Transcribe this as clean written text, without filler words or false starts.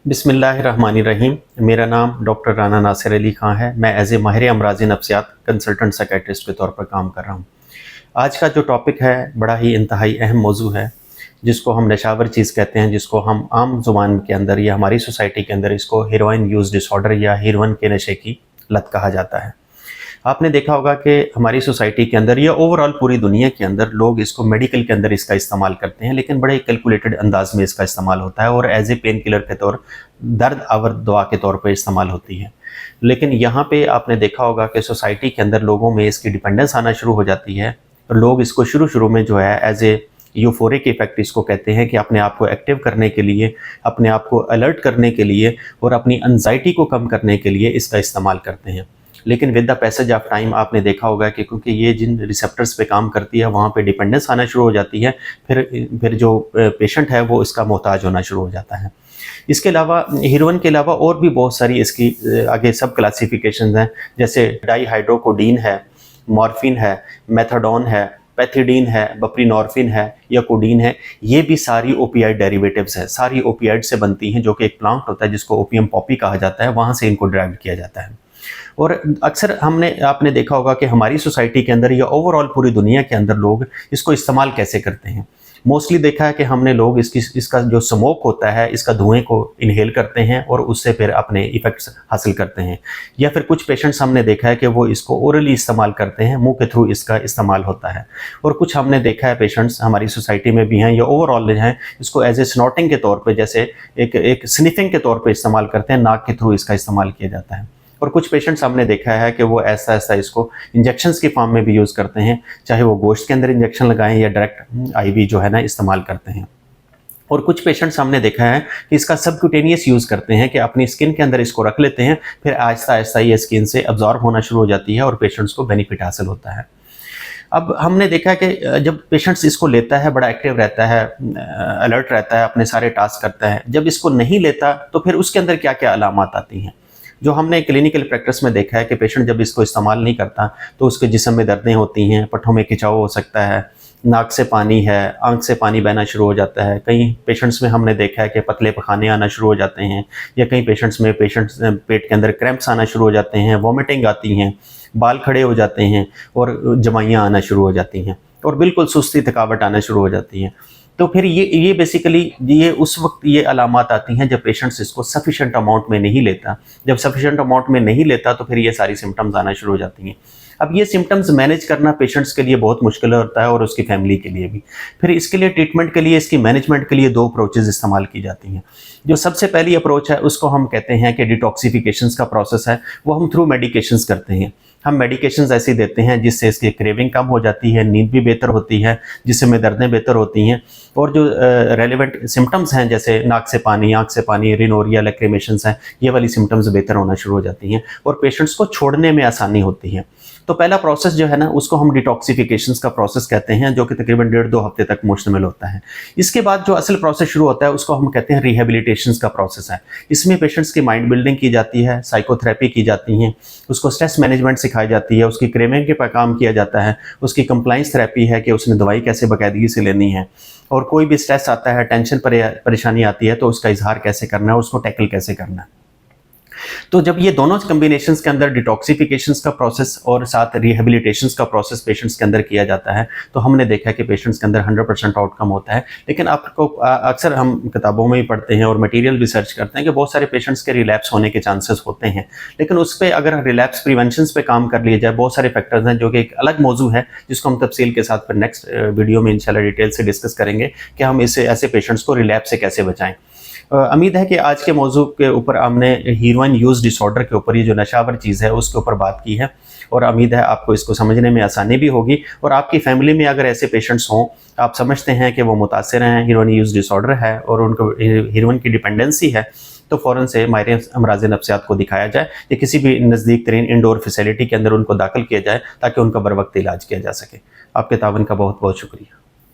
बिस्मिल्लाहिर्रहमानिर्रहीम। मेरा नाम डॉक्टर राना नासिर अली खां है। मैं एज ए माहिर अमराज़ नफ्सियात कंसल्टेंट साइकियाट्रिस्ट के तौर पर काम कर रहा हूँ। आज का जो टॉपिक है बड़ा ही इंतहाई अहम मौजू है, जिसको हम नशावर चीज़ कहते हैं, जिसको हम आम ज़ुबान के अंदर या हमारी सोसाइटी के अंदर इसको हेरोइन यूज़ डिसऑर्डर या हेरोइन के नशे की लत कहा जाता है। आपने देखा होगा कि हमारी सोसाइटी के अंदर या ओवरऑल पूरी दुनिया के अंदर लोग इसको मेडिकल के अंदर इसका इस्तेमाल करते हैं, लेकिन बड़े कैलकुलेटेड अंदाज में इसका इस्तेमाल होता है और एज ए पेन किलर के तौर, दर्द आवर दवा के तौर पर इस्तेमाल होती है। लेकिन यहाँ पे आपने देखा होगा कि सोसाइटी के अंदर लोगों में इसकी डिपेंडेंस आना शुरू हो जाती है। तो लोग इसको शुरू में जो है एज ए यूफोरिक इफेक्ट इसको कहते हैं कि अपने आप को एक्टिव करने के लिए, अपने आप को अलर्ट करने के लिए और अपनी एंजाइटी को कम करने के लिए इसका इस्तेमाल करते हैं। लेकिन with the passage of time आपने देखा होगा कि क्योंकि ये जिन रिसेप्टर्स पे काम करती है वहाँ पे डिपेंडेंस आना शुरू हो जाती है, फिर जो पेशेंट है वो इसका मोहताज होना शुरू हो जाता है। इसके अलावा हेरोइन के अलावा और भी बहुत सारी इसकी आगे सब क्लासिफिकेशन हैं, जैसे डाईहाइड्रोकोडीन है, मॉर्फिन है, मेथाडोन है, पैथिडीन है, बप्रीनॉर्फिन है या कोडीन है। ये भी सारी ओपियाइड डेरिवेटिव्स है, सारी ओपियाइड से बनती हैं, जो कि एक प्लांट होता है जिसको ओपियम पॉपी कहा जाता है, वहाँ से इनको ड्राइव किया जाता है। और अक्सर आपने देखा होगा कि हमारी सोसाइटी के अंदर या ओवरऑल पूरी दुनिया के अंदर लोग इसको इस्तेमाल कैसे करते हैं। मोस्टली देखा है कि हमने लोग इसका जो स्मोक होता है, इसका धुएं को इनहेल करते हैं और उससे फिर अपने इफ़ेक्ट्स हासिल करते हैं। या फिर कुछ पेशेंट्स हमने देखा है कि वो इसको ओरली इस्तेमाल करते हैं, मुंह के थ्रू इसका इस्तेमाल होता है। और कुछ हमने देखा है पेशेंट्स हमारी सोसाइटी में भी हैं या ओवरऑल हैं, इसको एज ए स्नॉटिंग के तौर पर, जैसे एक स्निफिंग के तौर पर इस्तेमाल करते हैं, नाक के थ्रू इसका इस्तेमाल किया जाता है। और कुछ पेशेंट्स हमने देखा है कि वो ऐसा इसको इंजेक्शंस की फॉर्म में भी यूज़ करते हैं, चाहे वो गोश्त के अंदर इंजेक्शन लगाएं या डायरेक्ट आईवी जो है ना इस्तेमाल करते हैं। और कुछ पेशेंट्स हमने देखा है कि इसका सबक्यूटेनियस यूज़ करते हैं, कि अपनी स्किन के अंदर इसको रख लेते हैं, फिर आहिस्ता ये स्किन से अब्जॉर्ब होना शुरू हो जाती है और पेशेंट्स को बेनिफिट हासिल होता है। अब हमने देखा है कि जब पेशेंट्स इसको लेता है बड़ा एक्टिव रहता है, अलर्ट रहता है, अपने सारे टास्क करता है। जब इसको नहीं लेता तो फिर उसके अंदर क्या क्या अलामात आती हैं, जो हमने क्लिनिकल प्रैक्टिस में देखा है कि पेशेंट जब इसको इस्तेमाल नहीं करता तो उसके जिस्म में दर्दें होती हैं, पट्ठों में खिंचाव हो सकता है, नाक से पानी है, आंख से पानी बहना शुरू हो जाता है। कई पेशेंट्स में हमने देखा है कि पतले पखाने आना शुरू हो जाते हैं, या कई पेशेंट्स पेट के अंदर क्रैम्प्स आना शुरू हो जाते हैं, वॉमिटिंग आती हैं, बाल खड़े हो जाते हैं और जमाइयाँ आना शुरू हो जाती हैं और बिल्कुल सुस्ती थकावट आना शुरू हो जाती है। तो फिर ये बेसिकली ये उस वक्त ये अलामात आती हैं जब पेशेंट्स इसको सफिशेंट अमाउंट में नहीं लेता। जब सफिशेंट अमाउंट में नहीं लेता तो फिर ये सारी सिम्टम्स आना शुरू हो जाती हैं। अब ये सिम्टम्स मैनेज करना पेशेंट्स के लिए बहुत मुश्किल होता है और उसकी फैमिली के लिए भी। फिर इसके लिए ट्रीटमेंट के लिए, इसकी मैनेजमेंट के लिए दो अप्रोचेज़ इस्तेमाल की जाती हैं। जो सबसे पहली अप्रोच है उसको हम कहते हैं कि डिटॉक्सिफिकेशंस का प्रोसेस है, वो हम थ्रू मेडिकेशंस करते हैं। हम मेडिकेशंस ऐसे देते हैं जिससे इसकी क्रेविंग कम हो जाती है, नींद भी बेहतर होती है, जिसमें दर्दें बेहतर होती हैं और जो रेलेवेंट सिम्टम्स हैं जैसे नाक से पानी, आँख से पानी, रिनोरिया, लैक्रिमेशंस हैं, ये वाली सिम्टम्स बेहतर होना शुरू हो जाती हैं और पेशेंट्स को छोड़ने में आसानी होती है। तो पहला प्रोसेस जो है ना उसको हम डिटॉक्सिफिकेशंस का प्रोसेस कहते हैं, जो कि तकरीबन 1.5-2 हफ्ते तक मुश्तमिल होता है। इसके बाद जो असल प्रोसेस शुरू होता है उसको हम कहते हैं रिहेबिलिटेशंस का प्रोसेस है। इसमें पेशेंट्स की माइंड बिल्डिंग की जाती है, साइकोथेरेपी की जाती है, उसको स्ट्रेस मैनेजमेंट सिखाई जाती है, उसकी क्रेविंग के पर काम किया जाता है, उसकी कंप्लाइंस थेरेपी है कि उसने दवाई कैसे बाकायदगी से लेनी है, और कोई भी स्ट्रेस आता है, टेंशन परेशानी आती है तो उसका इजहार कैसे करना है, उसको टैकल कैसे करना है। तो जब ये दोनों कम्बिनेशंस के अंदर डिटॉक्सिफिकेशंस का प्रोसेस और साथ रिहेबिलिटेशंस का प्रोसेस पेशेंट्स के अंदर किया जाता है, तो हमने देखा है कि पेशेंट्स के अंदर 100% आउटकम होता है। लेकिन आपको अक्सर हम किताबों में ही पढ़ते हैं और मटेरियल रिसर्च करते हैं कि बहुत सारे पेशेंट्स के रिलैप्स होने के चांसेस होते हैं। लेकिन उस पर अगर रिलैप्स प्रिवेंशन पे काम कर लिया जाए, बहुत सारे फैक्टर्स हैं जो कि एक अलग मौजू है, जिसको हम तफसील के साथ फिर नेक्स्ट वीडियो में इंशाल्लाह डिटेल से डिस्कस करेंगे कि हम ऐसे पेशेंट्स को रिलैप्स से कैसे बचाएं। उम्मीद है कि आज के मौजू के ऊपर हमने हेरोइन यूज़ डिसऑर्डर के ऊपर, ये जो नशावर चीज़ है उसके ऊपर बात की है, और उम्मीद है आपको इसको समझने में आसानी भी होगी। और आपकी फैमिली में अगर ऐसे पेशेंट्स हों, आप समझते हैं कि वो मुतासिर हैं, हेरोइन यूज़ डिसऑर्डर है और उनको हेरोइन की डिपेंडेंसी है, तो फ़ौरन से माहिर अमराज़ नफ्सियात को दिखाया जाए या किसी भी नज़दीक तरीन इंडोर फैसिलिटी के अंदर उनको दाखिल किया जाए ताकि उनका बर वक्त इलाज किया जा सके। आपके तावन का बहुत बहुत शुक्रिया।